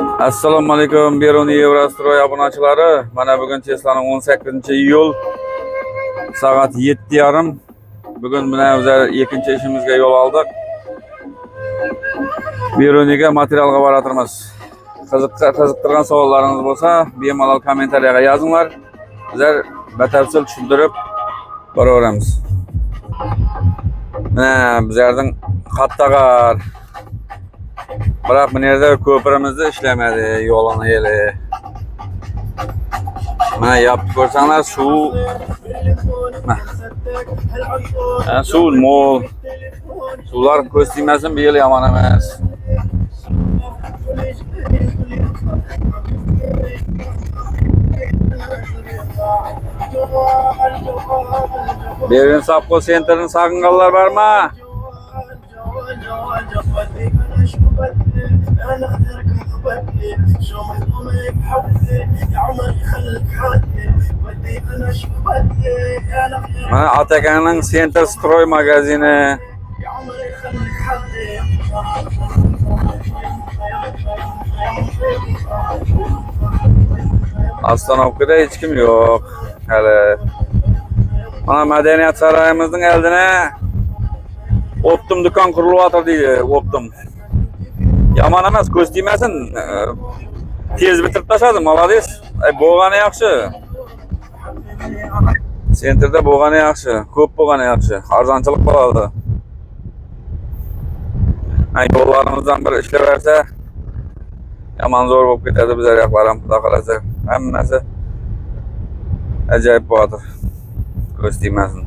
Assalomu alaykum, Beruni Evrostroy obunachilari. Mana bugun Tesla'ning 18-iyul soat 7:30. Bugun mana bizlar ikkinchi ishimizga yo'l oldik. Beruniga materialga baratirmiz. Qiziqtirgan savollaringiz bo'lsa, bemalol kommentariyaga yozinglar. Bizlar batafsil tushuntirib boraveramiz. Mana bizlarning Qattaqar. Biroq bu yerda ko'pirimizni ishlamadi, yo'lini yeli. Mana yapib ko'rsanglar, suv mo'l. Suvlar ko'z tegmasin, bu yil yomon emas. Berin Sapko Center'ın sağınganlar var mı? Mana Atakan'ın Center Stroy magazini. Astanovka'da hiç kim yok. Hele. Mana Medeniyet Sarayımızın eldine Optum dükkan kuruluvatır diye Optum. Yaman emas, ko'z tegmasin. Tez bitirib tashladim, malades. Bo'lgani yaxshi. Sentrda bo'lgani yaxshi, ko'p bo'lgani yaxshi. Arzonchilik bo'ladi. Yo'llarimizdan biri ishlaversa, yomon zo'r bo'lib ketadi bizlar yoqlar ham xudo qalasa. Hammasi ajoyib bo'ladir. Ko'z tegmasin.